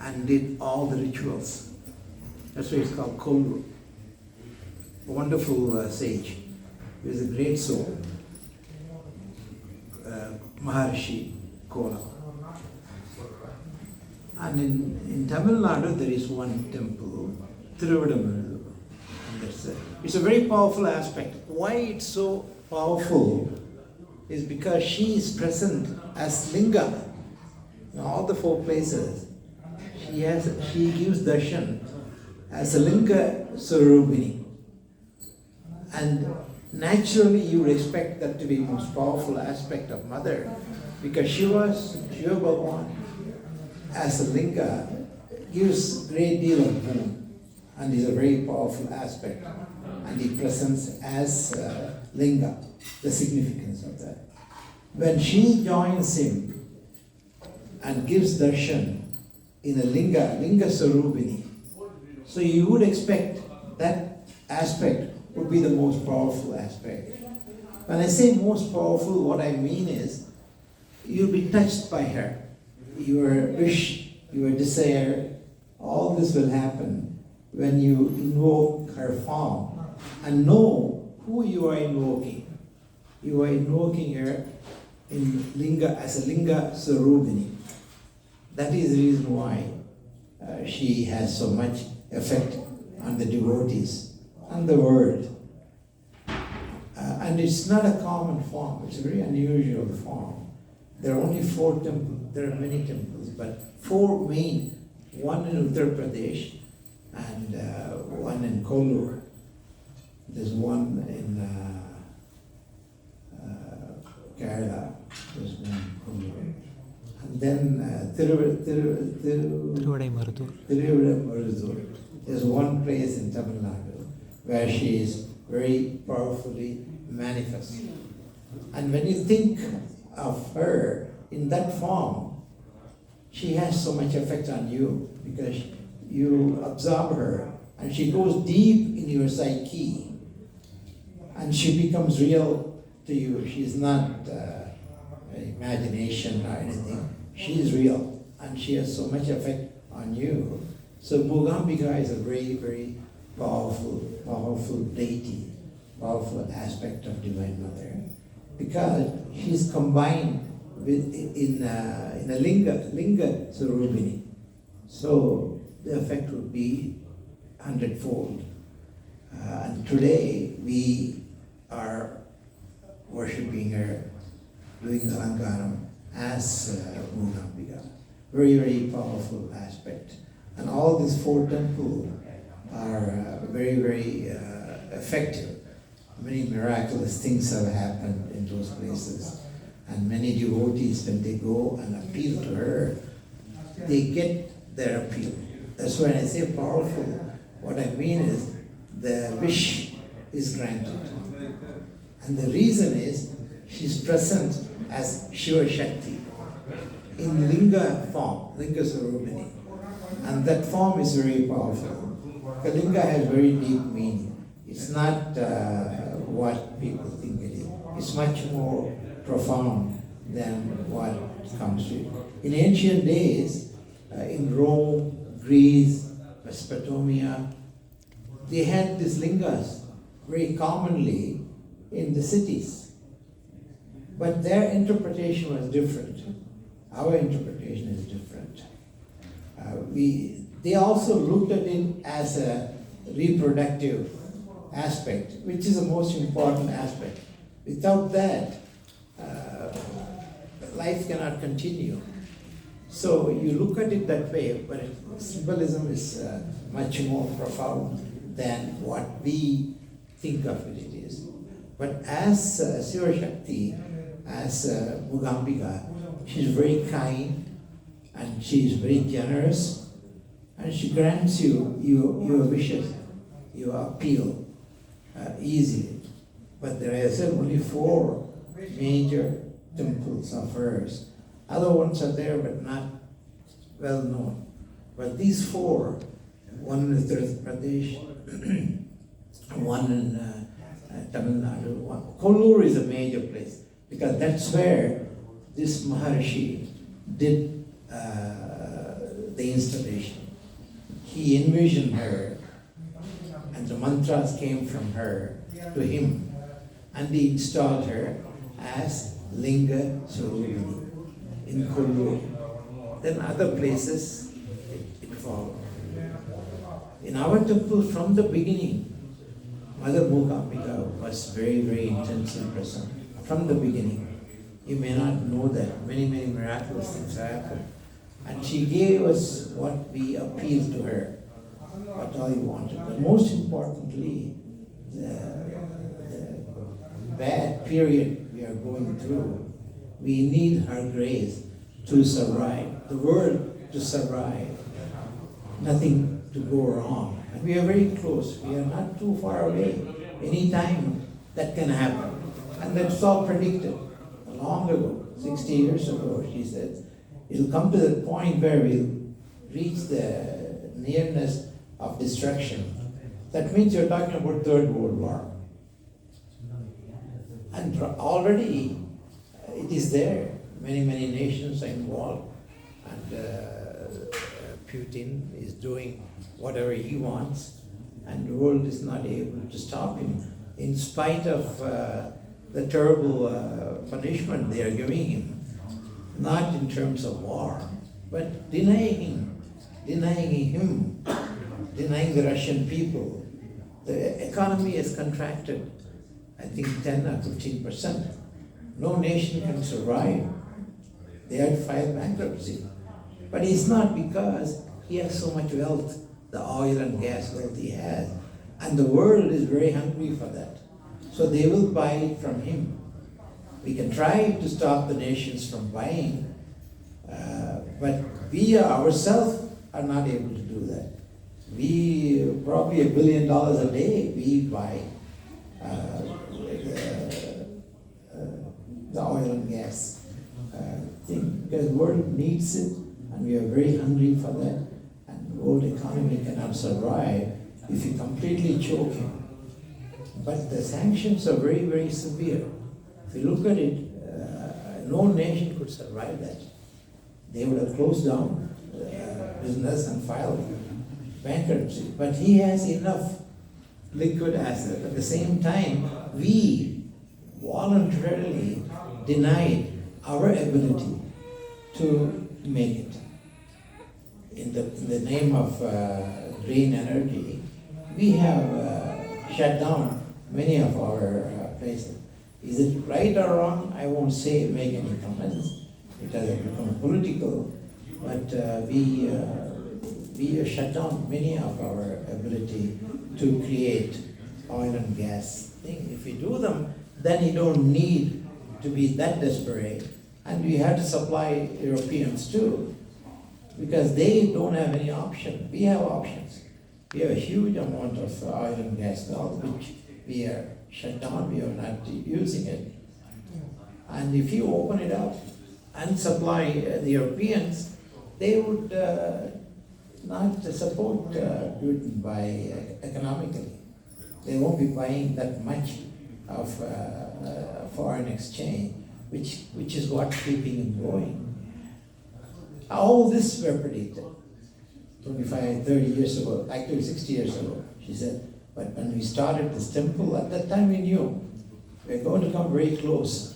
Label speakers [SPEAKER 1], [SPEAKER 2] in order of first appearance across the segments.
[SPEAKER 1] and did all the rituals. That's why it's called Kollu. A wonderful sage. He was a great soul. Maharshi Kola. And in Tamil Nadu there is one temple, Thiruvidamuzhur. It's a very powerful aspect. Why it's so powerful is because she is present as Linga in all the 4 places. She gives darshan as a Linga Swarupini. And naturally you would expect that to be the most powerful aspect of Mother, because Shiva Bhagavan as a Linga gives great deal of boon and is a very powerful aspect. And he presents as Linga, the significance of that. When she joins him and gives darshan in a Linga Swarupini, so you would expect that aspect would be the most powerful aspect. When I say most powerful, what I mean is you'll be touched by her. Your wish, your desire, all this will happen when you invoke her form and know who you are invoking. You are invoking her in Linga as a Linga Swarupini. That is the reason why she has so much effect on the devotees and the world. And it's not a common form, it's a very unusual form. There are only 4 temples, there are many temples, but 4 main, one in Uttar Pradesh and one in Kollur. There's one in Kerala, there's one in Kollur. And then Thiruvidamuzhur. There's one place in Tamil Nadu where she is very powerfully manifest. And when you think of her in that form, she has so much effect on you because you absorb her and she goes deep in your psyche and she becomes real to you. She's not imagination or anything. She is real and she has so much effect on you. So Mookambiga is a very, very powerful deity, powerful aspect of Divine Mother, because she's combined with in a Linga Swarupini. So the effect would be 100-fold. And today we are worshipping her, doing Alankaram as Mookambiga. Very, very powerful aspect. And all these 4 temples are very, very effective. Many miraculous things have happened in those places. And many devotees, when they go and appeal to her, they get their appeal. That's why I say powerful. What I mean is the wish is granted. And the reason is she's present as Shiva Shakti in Linga form, Linga Swarupini. And that form is very powerful. The Linga has very deep meaning. It's not what people think it is. It's much more profound than what comes to it. In ancient days, in Rome, Greece, Mesopotamia, they had these lingas very commonly in the cities. But their interpretation was different. Our interpretation is different. They also looked at it as a reproductive aspect, which is the most important aspect. Without that, life cannot continue. So you look at it that way, but symbolism is much more profound than what we think of it is. But as Shiva Shakti, as Mookambiga, she's very kind and she's very generous and she grants you your wishes, your appeal easily. But there are only 4 major temples of hers. Other ones are there but not well known. But these 4, one in Uttar Pradesh, one in Tamil Nadu, Kollur is a major place because that's where this Maharshi did the installation. He envisioned her, and the mantras came from her to him, and he installed her as Linga Swarupini in Kollur. Then other places it followed. In our temple, from the beginning, Mother Mookambiga was very, very intensely present. From the beginning. You may not know that many, many miraculous things happened. And she gave us what we appealed to her, what all you wanted. But most importantly, the bad period we are going through, we need her grace to survive, the world to survive, nothing to go wrong. And we are very close, we are not too far away. Any time that can happen. And that's all predicted long ago, 60 years ago, she said. It'll come to the point where we'll reach the nearness of destruction. That means you're talking about Third World War. And already it is there. Many, many nations are involved. And Putin is doing whatever he wants. And the world is not able to stop him. In spite of the terrible punishment they are giving him. Not in terms of war, but denying him, denying the Russian people. The economy has contracted, I think 10 or 15%. No nation can survive. They had filed bankruptcy. But it's not because he has so much wealth, the oil and gas wealth he has. And the world is very hungry for that. So they will buy it from him. We can try to stop the nations from buying, but we ourselves are not able to do that. We, probably $1 billion a day, we buy the oil and gas thing, because the world needs it, and we are very hungry for that, and the world economy cannot survive if you completely choke him. But the sanctions are very, very severe. If you look at it, no nation could survive that. They would have closed down business and filed bankruptcy. But he has enough liquid asset. At the same time, we voluntarily denied our ability to make it. In the name of green energy, we have shut down many of our places. Is it right or wrong? I won't make any comments because it becomes political. But we shut down many of our ability to create oil and gas thing. If we do them, then you don't need to be that desperate. And we have to supply Europeans too, because they don't have any option. We have options. We have a huge amount of oil and gas wealth, which we are shut down, we are not using it. And if you open it up and supply the Europeans, they would not support Putin by economically. They won't be buying that much of foreign exchange, which is what's keeping him going. All this were predicted 25, 30 years ago, actually 60 years ago, she said. But when we started this temple, at that time we knew we're going to come very close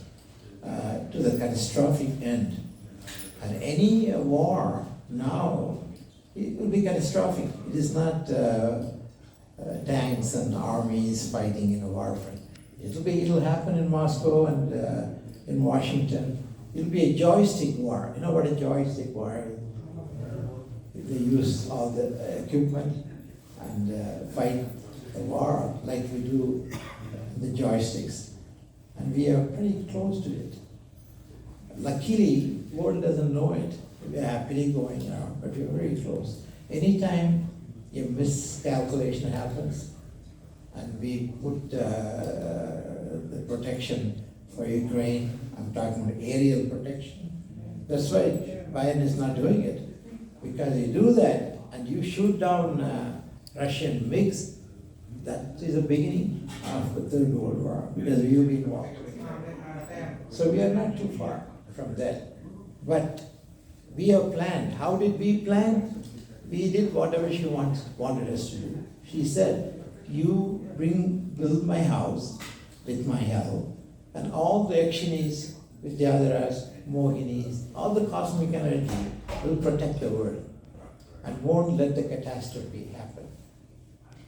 [SPEAKER 1] to the catastrophic end. And any war now, it will be catastrophic. It is not tanks and armies fighting in a warfare. It'll happen in Moscow and in Washington. It'll be a joystick war. You know what a joystick war is? They use all the equipment and fight a war like we do the joysticks. And we are pretty close to it. Luckily, the world doesn't know it. We're happily going around, but we're very close. Anytime a miscalculation happens, and we put the protection for Ukraine, I'm talking about aerial protection. That's why Biden is not doing it. Because you do that, and you shoot down Russian MiGs, that is the beginning of the Third World War, because we'll be involved. So we are not too far from that. But We have planned. How did we plan? We did whatever she wanted us to do. She said, you build my house with my help, and all the Yakshinis, Vidyadharas, Mohinis, all the cosmic energy will protect the world and won't let the catastrophe happen.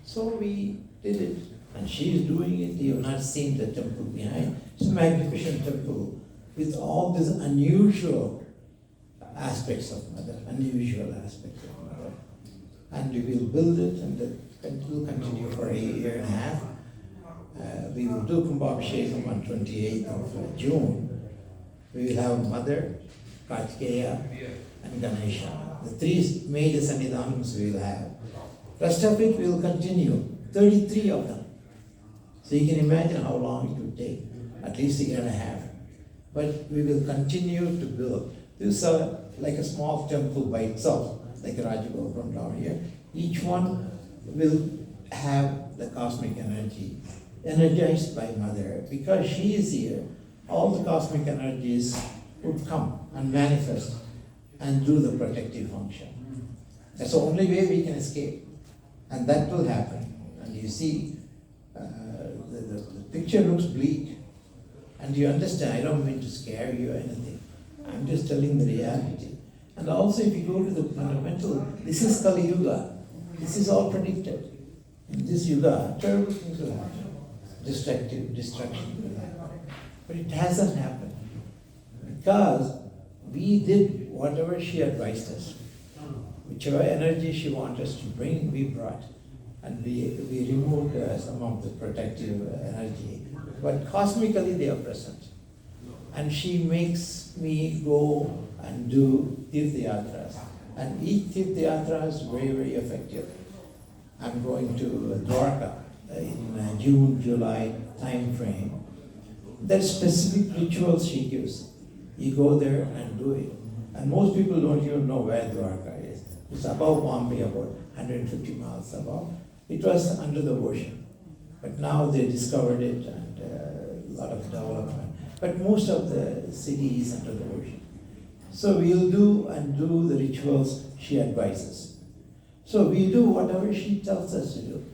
[SPEAKER 1] So we did it, and she is doing it. You have not seen the temple behind. It's a magnificent temple with all these unusual aspects of Mother, unusual aspects of Mother. And we will build it, and it will continue for a year and a half. We will do Kumbhabhishekam on 28th of June. We will have Mother, Kartikeya, and Ganesha. The three major Sannidhanams we will have. Rest of it we will continue, 33 of them. So you can imagine how long it would take, at least a year and a half. But we will continue to build. This is like a small temple by itself, like Rajagopura down here. Each one will have the cosmic energy energized by Mother. Because she is here, all the cosmic energies would come and manifest and do the protective function. That's the only way we can escape. And that will happen. And you see, the picture looks bleak. And you understand, I don't mean to scare you or anything. I'm just telling the reality. And also if you go to the fundamental, this is Kali Yuga. This is all predicted. In this Yuga, terrible things will happen. Destruction will happen. But it hasn't happened. Because we did whatever she advised us. Whichever energy she wanted us to bring, we brought. And we removed some of the protective energy. But cosmically they are present. And she makes me go and do Tirthayatras. And each Tirthayatra is very, very effective. I'm going to Dwarka in June, July time frame. There's specific rituals she gives. You go there and do it. And most people don't even know where Dwarka is. It's above Bombay, about 150 miles above. It was under the ocean. But now they discovered it, and a lot of development. But most of the city is under the ocean. So we'll do the rituals she advises. So we do whatever she tells us to do.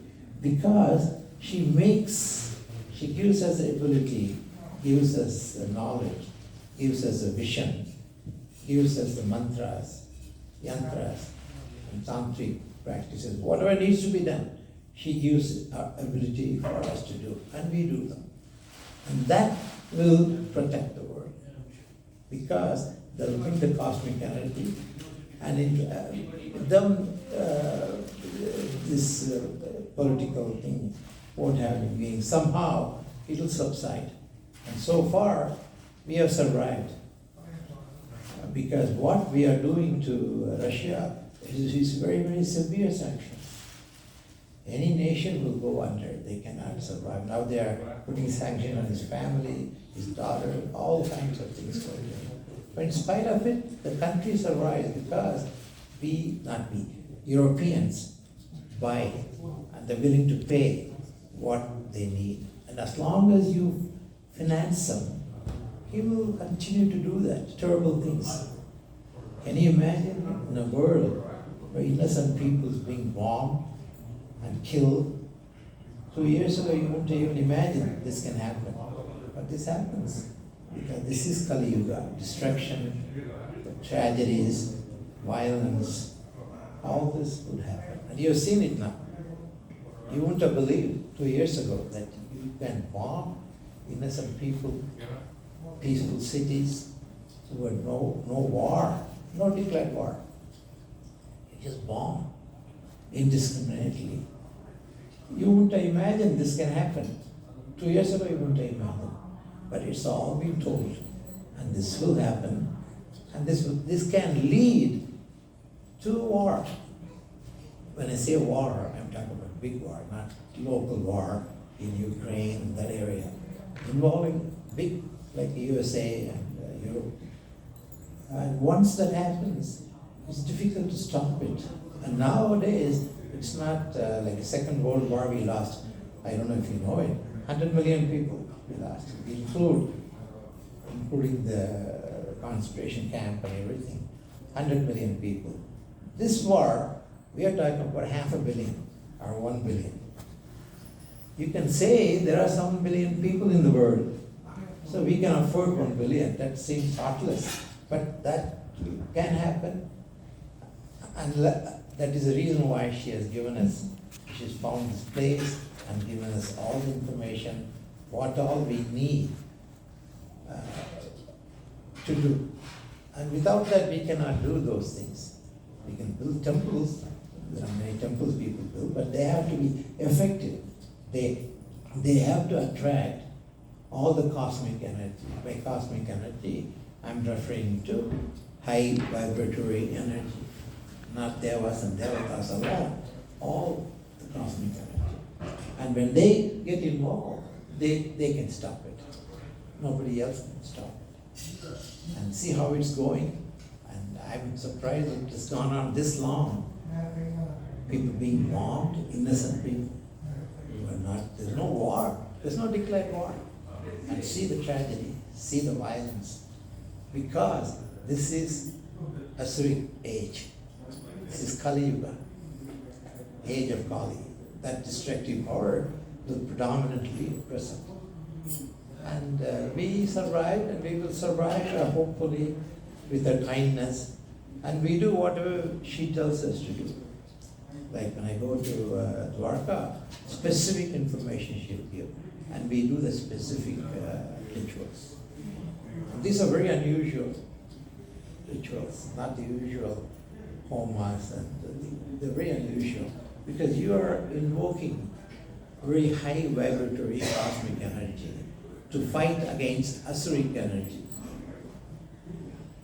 [SPEAKER 1] Because she gives us the ability, gives us the knowledge, gives us the vision, gives us the mantras, yantras, and tantric practices. Whatever needs to be done, she gives our ability for us to do, and we do them. And that will protect the world. Because they'll bring the cosmic energy, and this political thing won't have any meaning. Somehow it'll subside. And so far, we have survived. Because what we are doing to Russia is very, very severe sanctions. Any nation will go under. They cannot survive. Now they are putting sanctions on his family, his daughter, all kinds of things going on. But in spite of it, the country survives because Europeans buy, and they're willing to pay what they need. And as long as you finance them, he will continue to do that, terrible things. Can you imagine in a world where innocent people is being bombed and killed? 2 years ago you wouldn't even imagine this can happen. But this happens. Because this is Kali Yuga, destruction, tragedies, violence, all this would happen. And you've seen it now. You wouldn't have believed 2 years ago that you can bomb innocent people, peaceful cities, there were no war, no declared war. You just bomb indiscriminately. You wouldn't have imagined this can happen. 2 years ago you wouldn't have imagined. But it's all been told. And this will happen. And this can lead to war. When I say war, I'm talking about big war, not local war in Ukraine, that area. Involving big, like the USA and Europe. And once that happens, it's difficult to stop it. And nowadays, it's not like the Second World War we lost. I don't know if you know it. 100 million people we lost, including the concentration camp and everything. 100 million people. This war, we are talking about 500 million or 1 billion. You can say there are some billion people in the world, so we can afford 1 billion. That seems thoughtless, but that can happen. And that is the reason why she has given us, she's found this place and given us all the information, what all we need to do. And without that, we cannot do those things. We can build temples. There are many temples people build, but they have to be effective. They have to attract all the cosmic energy. By cosmic energy, I'm referring to high vibratory energy, not devas and devatas alone, all the cosmic energy. And when they get involved, they can stop it. Nobody else can stop it. And see how it's going. And I'm surprised it has gone on this long. People being bombed, innocent people. There's no war. There's no declared war. And see the tragedy, see the violence. Because this is Asuric age. This is Kali Yuga, age of Kali. That destructive power will predominantly present. And we survived, and we will survive hopefully with her kindness. And we do whatever she tells us to do. Like when I go to Dwarka, specific information she'll give, and we do the specific rituals. And these are very unusual rituals, not the usual homas, and they're very unusual because you are invoking very high vibratory cosmic energy to fight against Asuric energy.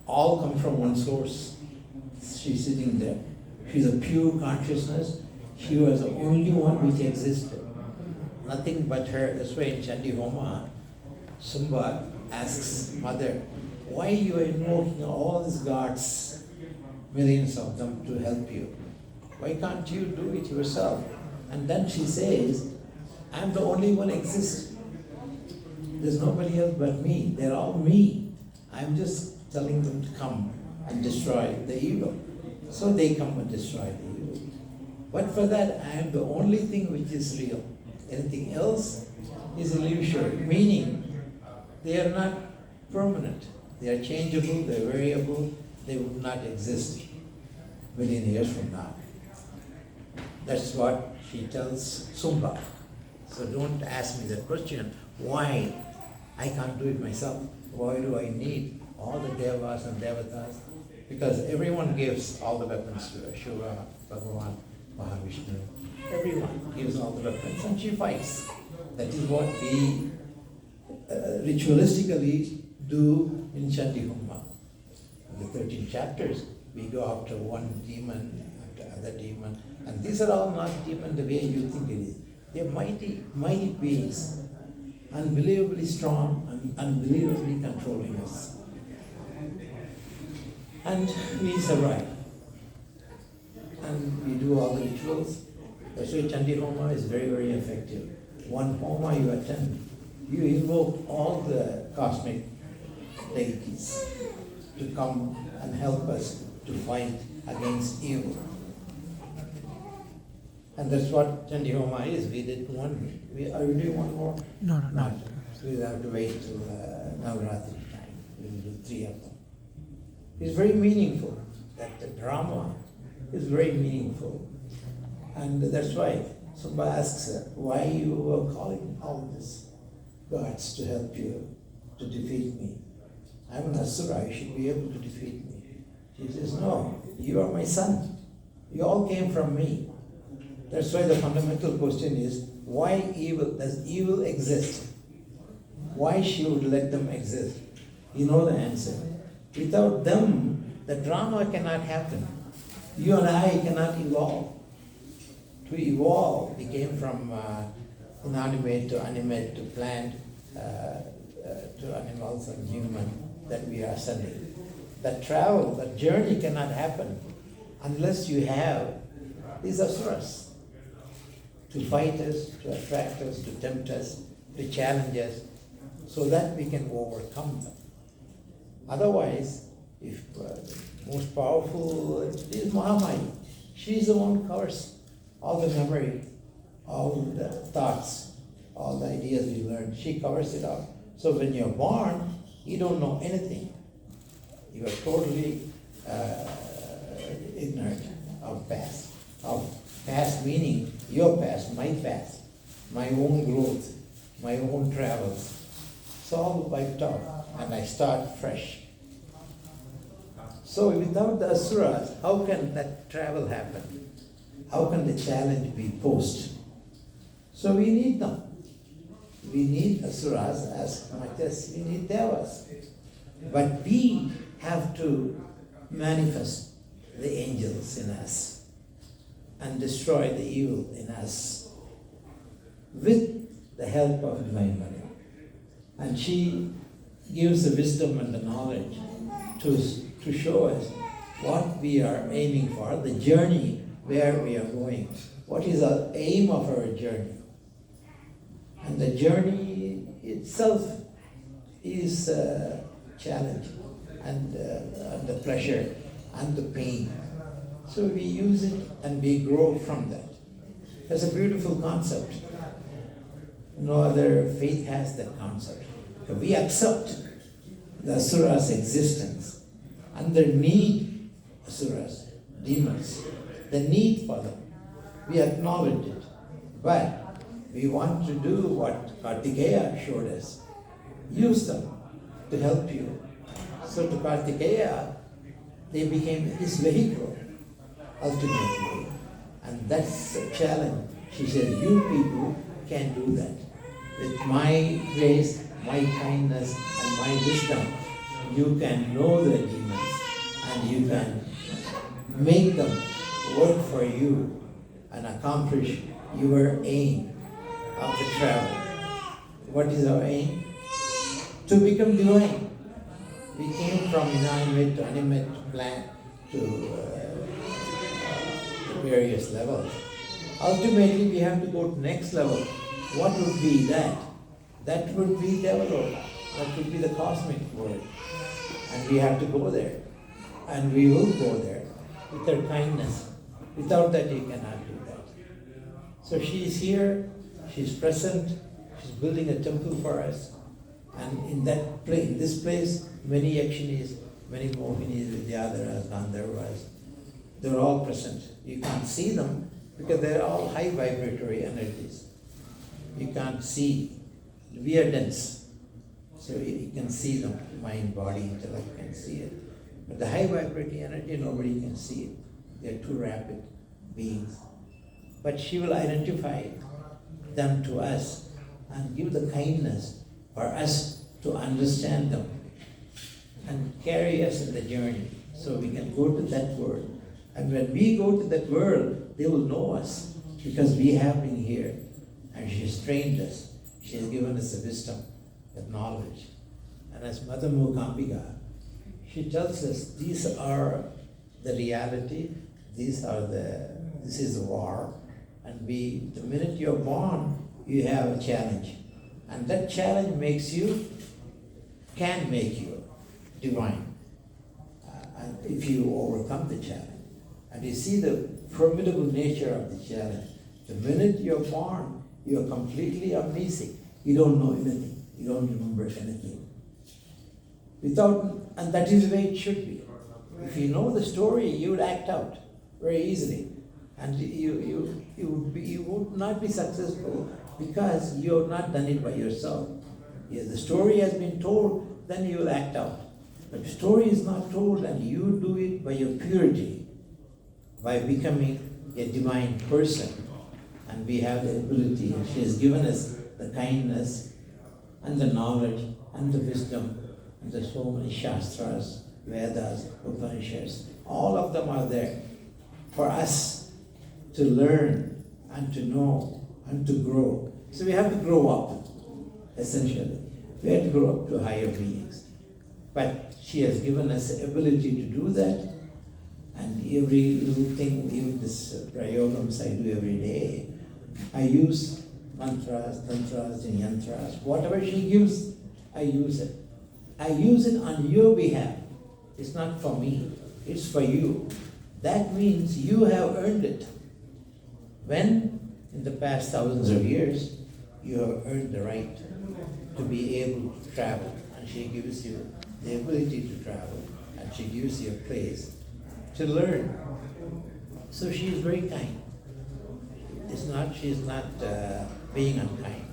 [SPEAKER 1] All come from one source. She's sitting there. She's a pure consciousness. She was the only one which existed. Nothing but her. That's why in Chandi Homa, Sumba asks Mother, why you are invoking all these gods, millions of them, to help you? Why can't you do it yourself? And then she says, I'm the only one exists. There's nobody else but me. They're all me. I'm just telling them to come and destroy the evil. So they come and destroy the evil. But for that, I am the only thing which is real. Anything else is illusory, meaning they are not permanent. They are changeable, they are variable, they would not exist a million years from now. That's what she tells Sumba. So don't ask me that question, why? I can't do it myself. Why do I need all the devas and devatas? Because everyone gives all the weapons to her. Shiva, Bhagavan, Mahavishnu. Everyone gives all the weapons and she fights. That is what we ritualistically do in Chandi Homa. In the 13 chapters, we go after one demon, after other demon. And these are all not demons the way you think it is. They are mighty, mighty beings, unbelievably strong and unbelievably controlling us. And we survive. And we do all the rituals. That's why Chandi Homa is very, very effective. One Homa you attend, you invoke all the cosmic deities to come and help us to fight against evil. And that's what Chandi Homa is. We did one. Are we doing one more?
[SPEAKER 2] No.
[SPEAKER 1] So we'll have to wait till Navratri time. We will do 3 of them. It's very meaningful. That the drama is very meaningful. And that's why somebody asks her, why you were calling all these gods to help you to defeat me? I'm an Asura, you should be able to defeat me. She says, no, you are my son. You all came from me. That's why the fundamental question is, why evil? Does evil exist? Why she would let them exist? You know the answer. Without them, the drama cannot happen. You and I cannot evolve. To evolve, we came from inanimate to animate to plant to animals and human that we are ascending. That travel, that journey cannot happen unless you have these asuras to fight us, to attract us, to tempt us, to challenge us, so that we can overcome them. Otherwise, if most powerful is Mahamaya. She's the one who covers all the memory, all the thoughts, all the ideas we learn. She covers it all. So when you're born, you don't know anything. You are totally ignorant of past. Of past meaning your past, my own growth, my own travels. It's all wiped out, and I start fresh. So without the asuras, how can that travel happen? How can the challenge be posed? So we need them. We need asuras as much as we need devas. But we have to manifest the angels in us and destroy the evil in us with the help of Divine Mother. And she gives the wisdom and the knowledge to show us what we are aiming for, the journey where we are going. What is the aim of our journey? And the journey itself is a challenge and the pleasure and the pain. So we use it and we grow from that. That's a beautiful concept. No other faith has that concept. We accept the asuras' existence and the need, asuras, demons, the need for them. We acknowledge it. But we want to do what Kartikeya showed us. Use them to help you. So to Kartikeya, they became his vehicle, ultimately. And that's a challenge. She said, you people can do that. With my grace, my kindness, and my wisdom, you can know the demons and you can make them work for you and accomplish your aim of the travel. What is our aim? To become divine. We came from inanimate to animate plant to various levels. Ultimately, we have to go to next level. What would be that? That would be Devaloka. That would be the cosmic world. And we have to go there. And we will go there with her kindness. Without that, you cannot do that. So she is here, she's present, she's building a temple for us. And in that place, in this place, many Yakshinis, many Mohinis, Vidyadharas, Gandharvas, they're all present. You can't see them because they're all high vibratory energies. You can't see. We are dense. So you can see them. Mind, body, intellect can see it. But the high vibrating energy, nobody can see it. They're too rapid beings. But she will identify them to us and give the kindness for us to understand them and carry us in the journey so we can go to that world. And when we go to that world, they will know us because we have been here and she has trained us. She has given us the wisdom, the knowledge. And as Mother Mookambiga, she tells us these are the reality, this is the war. And the minute you're born, you have a challenge. And that challenge can make you divine. And if you overcome the challenge. And you see the formidable nature of the challenge. The minute you're born, you're completely amnesic. You don't know anything. You don't remember anything. And that is the way it should be. If you know the story, you would act out very easily. And you would not be successful because you have not done it by yourself. If the story has been told, then you will act out. But the story is not told and you do it by your purity, by becoming a divine person. And we have the ability, and she has given us the kindness and the knowledge and the wisdom and the so many Shastras, Vedas, Upanishads, all of them are there for us to learn and to know and to grow. So we have to grow up, essentially. We have to grow up to higher beings. But she has given us the ability to do that. And every little thing, even this prayogams I do every day, I use mantras, tantras, and yantras. Whatever she gives, I use it. I use it on your behalf. It's not for me. It's for you. That means you have earned it. When, in the past thousands of years, you have earned the right to be able to travel, and she gives you the ability to travel, and she gives you a place to learn. So she is very kind. She is not being unkind.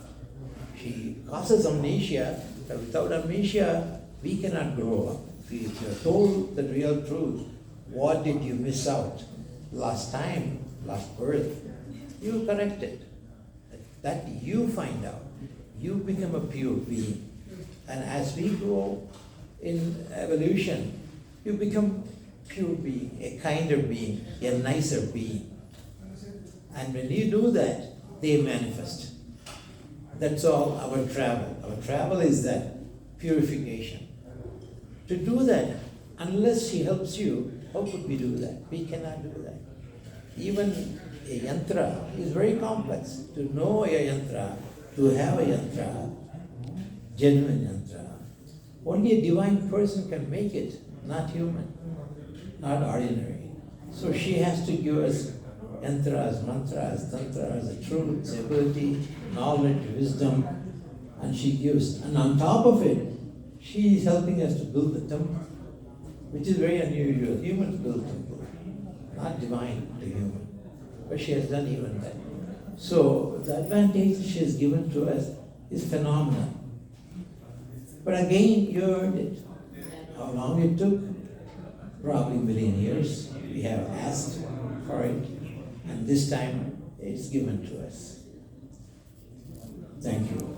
[SPEAKER 1] She causes amnesia, but without amnesia, we cannot grow up. If you are told the real truth, what did you miss out last time, last birth? You correct it. That you find out. You become a pure being. And as we grow in evolution, you become pure being, a kinder being, a nicer being. And when you do that, they manifest. That's all our travel. Our travel is that purification. To do that, unless she helps you, how could we do that? We cannot do that. Even a yantra is very complex. To know a yantra, to have a yantra, genuine yantra, only a divine person can make it, not human, not ordinary. So she has to give us yantras, mantras, tantras, the truth, the ability, knowledge, wisdom, and she gives. And on top of it, she is helping us to build the temple, which is very unusual. Humans build temple, not divine to human. But she has done even that. So the advantage she has given to us is phenomenal. But again, you earned it. How long it took? Probably a million years. We have asked for it, and this time it's given to us. Thank you.